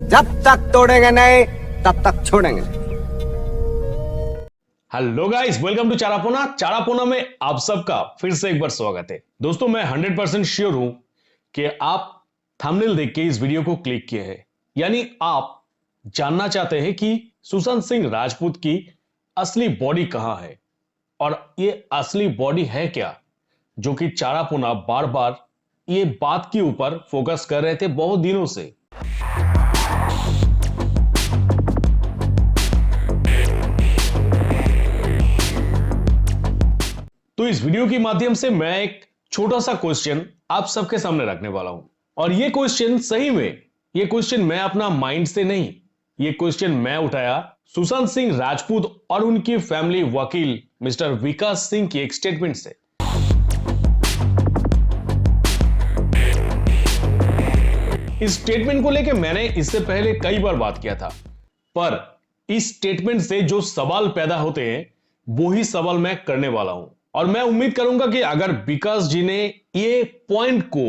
जब तक तोड़ेंगे नहीं तब तक छोड़ेंगे नहीं। Hello guys, welcome to Charapona. Charapona में आप सबका फिर से एक बार स्वागत है। दोस्तों, मैं 100% श्योर हूं कि आप थंबनेल देख के इस वीडियो को क्लिक किए हैं, यानी आप जानना चाहते हैं कि सुशांत सिंह राजपूत की असली बॉडी कहां है और ये असली बॉडी है क्या, जो कि चारापोना बार बार ये बात के ऊपर फोकस कर रहे थे बहुत दिनों से। तो इस वीडियो के माध्यम से मैं एक छोटा सा क्वेश्चन आप सबके सामने रखने वाला हूं, और ये क्वेश्चन सही में, ये क्वेश्चन मैं अपना माइंड से नहीं, ये क्वेश्चन मैं उठाया सुशांत सिंह राजपूत और उनकी फैमिली वकील मिस्टर विकास सिंह की एक स्टेटमेंट से। इस स्टेटमेंट को लेकर मैंने इससे पहले कई बार बात किया था, पर इस स्टेटमेंट से जो सवाल पैदा होते हैं वो ही सवाल मैं करने वाला हूं, और मैं उम्मीद करूंगा कि अगर विकास जी ने ये पॉइंट को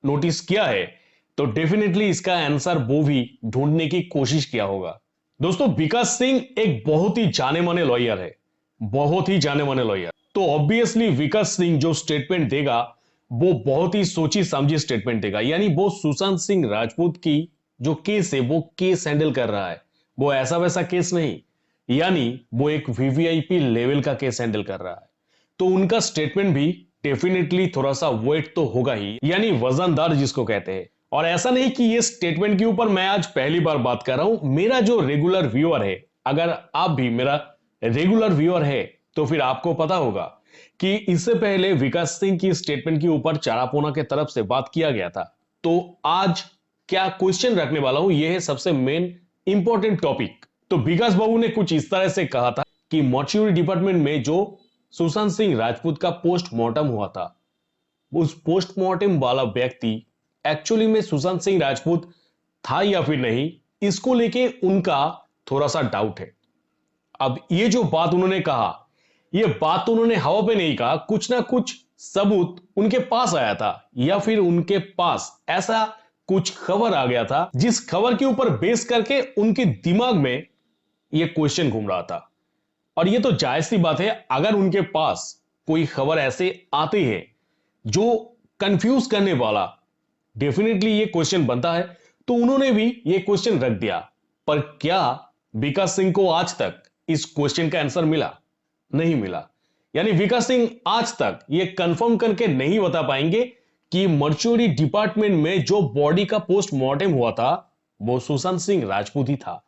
नोटिस किया है तो डेफिनेटली इसका आंसर वो भी ढूंढने की कोशिश किया होगा। दोस्तों, विकास सिंह एक बहुत ही जाने माने लॉयर है, बहुत ही जाने माने लॉयर। तो ऑब्वियसली विकास सिंह जो स्टेटमेंट देगा वो बहुत ही सोची समझी स्टेटमेंट देगा, यानी वो सुशांत सिंह राजपूत की जो केस है वो केस हैंडल कर रहा है, वो ऐसा वैसा केस नहीं, यानी वो एक वीवीआईपी लेवल का केस हैंडल कर रहा है। तो उनका स्टेटमेंट भी डेफिनेटली थोड़ा सा वेट तो होगा ही, यानी वजनदार जिसको कहते हैं। और ऐसा नहीं कि ये स्टेटमेंट के ऊपर मैं आज पहली बार बात कर रहा हूं। मेरा जो रेगुलर व्यूअर है, अगर आप भी मेरा रेगुलर व्यूअर है तो फिर आपको पता होगा कि इससे पहले विकास सिंह की स्टेटमेंट के ऊपर चारापोना के तरफ से बात किया गया था। तो आज क्या क्वेश्चन रखने वाला हूं, यह है सबसे मेन इंपॉर्टेंट टॉपिक। तो विकास बाबू ने कुछ इस तरह से कहा था कि मॉर्चुरी डिपार्टमेंट में जो सुशांत सिंह राजपूत का पोस्टमार्टम हुआ था, उस पोस्टमार्टम वाला व्यक्ति एक्चुअली में सुशांत सिंह राजपूत था या फिर नहीं, इसको लेके उनका थोड़ा सा डाउट है। अब ये जो बात उन्होंने कहा, ये बात तो उन्होंने हवा पे नहीं कहा, कुछ ना कुछ सबूत उनके पास आया था, या फिर उनके पास ऐसा कुछ खबर आ गया था जिस खबर के ऊपर बेस करके उनके दिमाग में ये क्वेश्चन घूम रहा था। और ये तो जायज सी बात है, अगर उनके पास कोई खबर ऐसे आती है जो कंफ्यूज करने वाला, डेफिनेटली ये क्वेश्चन बनता है। तो उन्होंने भी ये क्वेश्चन रख दिया। पर क्या विकास सिंह को आज तक इस क्वेश्चन का आंसर मिला? नहीं मिला। यानी विकास सिंह आज तक ये कंफर्म करके नहीं बता पाएंगे कि मर्चुरी डिपार्टमेंट में जो बॉडी का पोस्टमार्टम हुआ था वो सुशांत सिंह राजपूत ही था।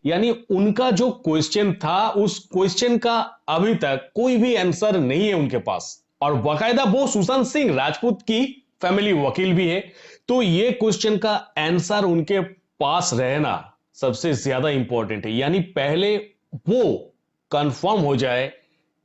यानी उनका जो क्वेश्चन था, उस क्वेश्चन का अभी तक कोई भी आंसर नहीं है उनके पास, और बाकायदा वो सुशांत सिंह राजपूत की फैमिली वकील भी है। तो ये क्वेश्चन का आंसर उनके पास रहना सबसे ज्यादा इंपॉर्टेंट है, यानी पहले वो कंफर्म हो जाए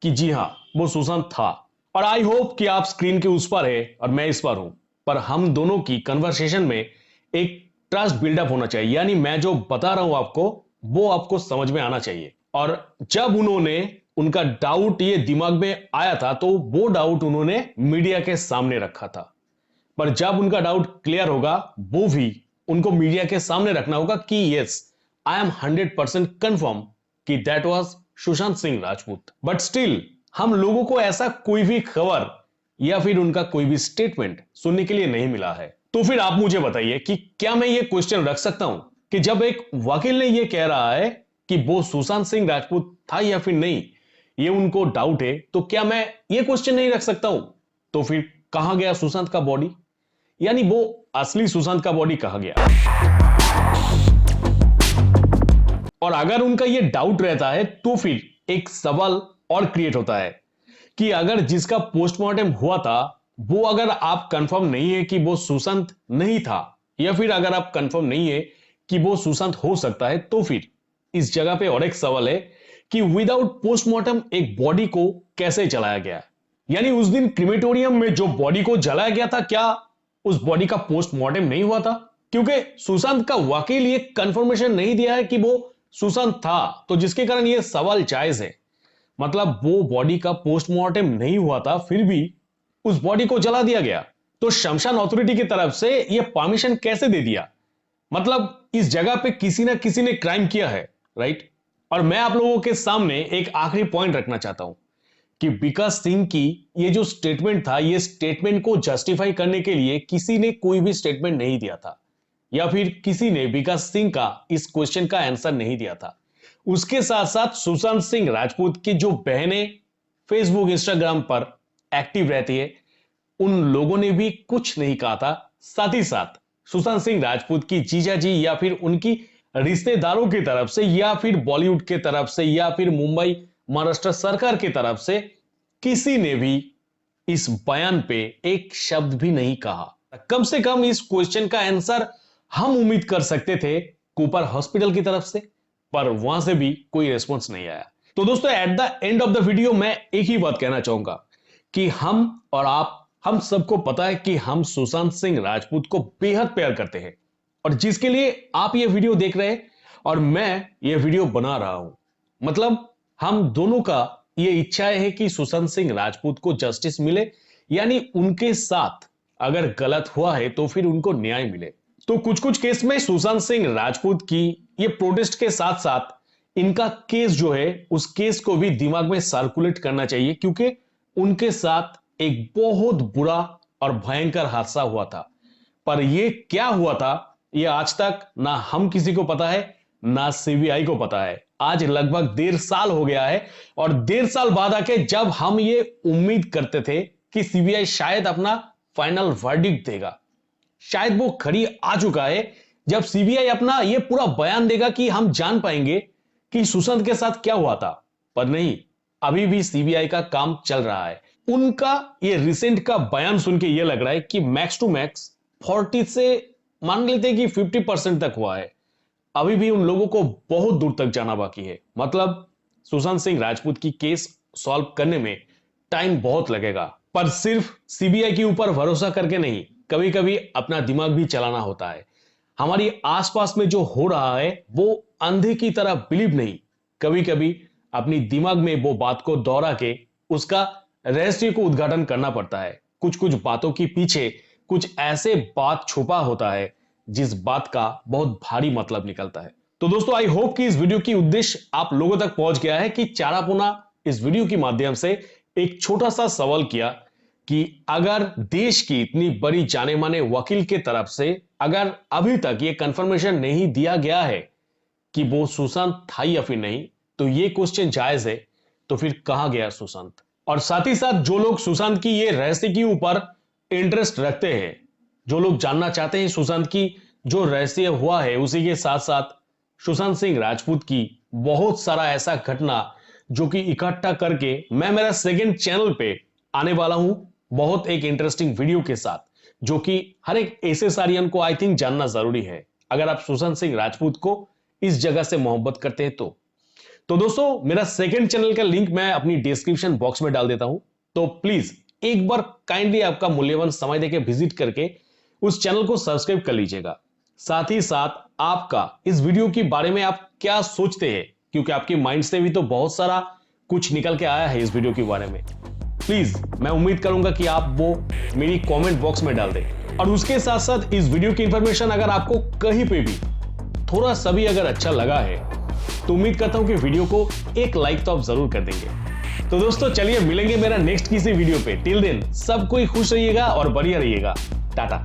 कि जी हां वो सुशांत था। और आई होप कि आप स्क्रीन के उस पर है और मैं इस पर हूं, पर हम दोनों की कन्वर्सेशन में एक ट्रस्ट बिल्डअप होना चाहिए, यानी मैं जो बता रहा हूं आपको वो आपको समझ में आना चाहिए। और जब उन्होंने उनका डाउट ये दिमाग में आया था तो वो डाउट उन्होंने मीडिया के सामने रखा था, पर जब उनका डाउट क्लियर होगा वो भी उनको मीडिया के सामने रखना होगा कि यस, आई एम 100% कंफर्म कि that was Sushant Singh Rajput. But still हम लोगों को ऐसा कोई भी खबर या फिर उनका कोई भी स्टेटमेंट सुनने के लिए नहीं मिला है। तो फिर आप मुझे बताइए कि क्या मैं ये क्वेश्चन रख सकता हूं कि जब एक वकील ने यह कह रहा है कि वो सुशांत सिंह राजपूत था या फिर नहीं, ये उनको डाउट है, तो क्या मैं ये क्वेश्चन नहीं रख सकता हूं? तो फिर कहां गया सुशांत का बॉडी, यानी वो असली सुशांत का बॉडी कहां गया? और अगर उनका ये डाउट रहता है तो फिर एक सवाल और क्रिएट होता है कि अगर जिसका पोस्टमार्टम हुआ था वो अगर आप कंफर्म नहीं है कि वो सुशांत नहीं था, या फिर अगर आप कंफर्म नहीं है कि वो सुशांत हो सकता है, तो फिर इस जगह पे और एक सवाल है कि विदाउट पोस्टमार्टम एक बॉडी को कैसे जलाया गया? यानी उस दिन क्रिमेटोरियम में जो बॉडी को जलाया गया था, क्या उस बॉडी का पोस्टमार्टम नहीं हुआ था? क्योंकि सुशांत का वकील ये कंफर्मेशन नहीं दिया है कि वो सुशांत था, तो जिसके कारण ये सवाल जायज है। मतलब वो बॉडी का पोस्टमार्टम नहीं हुआ था, फिर भी उस बॉडी को जला दिया गया। तो शमशान अथॉरिटी की तरफ से यह परमिशन कैसे दे दिया? मतलब इस जगह पे किसी ना किसी ने क्राइम किया है, राइट? और मैं आप लोगों के सामने एक आखिरी पॉइंट रखना चाहता हूं कि विकास सिंह की ये जो स्टेटमेंट था, ये स्टेटमेंट को जस्टिफाई करने के लिए किसी ने कोई भी स्टेटमेंट नहीं दिया था, या फिर किसी ने विकास सिंह का इस क्वेश्चन का आंसर नहीं दिया था। उसके साथ साथ सुशांत सिंह राजपूत की जो बहनें फेसबुक इंस्टाग्राम पर एक्टिव रहती है, उन लोगों ने भी कुछ नहीं कहा था। साथ ही साथ सुशांत सिंह राजपूत की जीजा जी या फिर उनकी रिश्तेदारों की तरफ से या फिर बॉलीवुड की तरफ से या फिर मुंबई महाराष्ट्र सरकार की तरफ से किसी ने भी इस बयान पे एक शब्द भी नहीं कहा। कम से कम इस क्वेश्चन का आंसर हम उम्मीद कर सकते थे कूपर हॉस्पिटल की तरफ से, पर वहां से भी कोई रिस्पॉन्स नहीं आया। तो दोस्तों, at the end of the video मैं एक ही बात कहना चाहूंगा कि हम और आप, हम सबको पता है कि हम सुशांत सिंह राजपूत को बेहद प्यार करते हैं, और जिसके लिए आप ये वीडियो देख रहे हैं और मैं ये वीडियो बना रहा हूं, मतलब हम दोनों का ये इच्छा है कि सुशांत सिंह राजपूत को जस्टिस मिले, यानी उनके साथ अगर गलत हुआ है तो फिर उनको न्याय मिले। तो कुछ कुछ केस में सुशांत सिंह राजपूत की ये प्रोटेस्ट के साथ साथ इनका केस जो है, उस केस को भी दिमाग में सर्कुलेट करना चाहिए, क्योंकि उनके साथ एक बहुत बुरा और भयंकर हादसा हुआ था। पर ये क्या हुआ था, ये आज तक ना हम किसी को पता है, ना सीबीआई को पता है। आज लगभग 1.5 साल हो गया है, और 1.5 साल बाद आके जब हम ये उम्मीद करते थे कि सीबीआई शायद अपना फाइनल वर्डिक्ट देगा, शायद वो घड़ी आ चुका है जब सीबीआई अपना ये पूरा बयान देगा कि हम जान पाएंगे कि सुशांत के साथ क्या हुआ था। पर नहीं, अभी भी सीबीआई का काम चल रहा है। उनका ये रिसेंट का बयान सुन के ये लग रहा है कि मैक्स टू मैक्स 40 से मान लेते हैं कि 50% तक हुआ है। अभी भी उन लोगों को बहुत दूर तक जाना बाकी है। मतलब सुशांत सिंह राजपूत की केस सॉल्व करने में टाइम बहुत लगेगा। पर सिर्फ सीबीआई के ऊपर भरोसा करके नहीं, कभी कभी अपना दिमाग भी चलाना होता है। हमारी आसपास में जो हो रहा है वो अंधे की तरह बिलीव नहीं, कभी कभी अपनी दिमाग में वो बात को दोहरा के उसका रहस्य को उद्घाटन करना पड़ता है। कुछ कुछ बातों के पीछे कुछ ऐसे बात छुपा होता है जिस बात का बहुत भारी मतलब निकलता है। तो दोस्तों, आई होप कि इस वीडियो की उद्देश्य आप लोगों तक पहुंच गया है कि चारापूना इस वीडियो के माध्यम से एक छोटा सा सवाल किया कि अगर देश की इतनी बड़ी जाने माने वकील के तरफ से अगर अभी तक ये कंफर्मेशन नहीं दिया गया है कि वो सुशांत था या फिर नहीं, तो ये क्वेश्चन जायज है, तो फिर कहां गया सुशांत? और साथ ही साथ जो लोग सुशांत की ये रहस्य के ऊपर इंटरेस्ट रखते हैं, जो लोग जानना चाहते हैं सुशांत की जो रहस्य हुआ है, उसी के साथ साथ सुशांत सिंह राजपूत की बहुत सारा ऐसा घटना जो कि इकट्ठा करके मैं मेरा सेकंड चैनल पे आने वाला हूं, बहुत एक इंटरेस्टिंग वीडियो के साथ, जो कि हर एक ऐसे सारियन को आई थिंक जानना जरूरी है अगर आप सुशांत सिंह राजपूत को इस जगह से मोहब्बत करते हैं तो दोस्तों, मेरा सेकंड चैनल का लिंक मैं अपनी डिस्क्रिप्शन बॉक्स में डाल देता हूं, तो प्लीज एक बार काइंडली आपका मूल्यवान समय देके विजिट करके उस चैनल को सब्सक्राइब कर लीजिएगा। साथ ही साथ आपका इस वीडियो के बारे में आप क्या सोचते हैं, क्योंकि आपके माइंड से भी तो बहुत सारा कुछ निकल के आया है इस वीडियो के बारे में। प्लीज मैं उम्मीद करूंगा कि आप वो मेरी कमेंट बॉक्स में डाल दें। और उसके साथ साथ इस वीडियो की इंफॉर्मेशन अगर आपको कहीं पे भी थोड़ा सा भी अगर अच्छा लगा है, तो उम्मीद करता हूं कि वीडियो को एक लाइक तो आप जरूर कर देंगे। तो दोस्तों, चलिए मिलेंगे मेरा नेक्स्ट किसी वीडियो पे। टिल देन सब कोई खुश रहिएगा और बढ़िया रहिएगा। टाटा।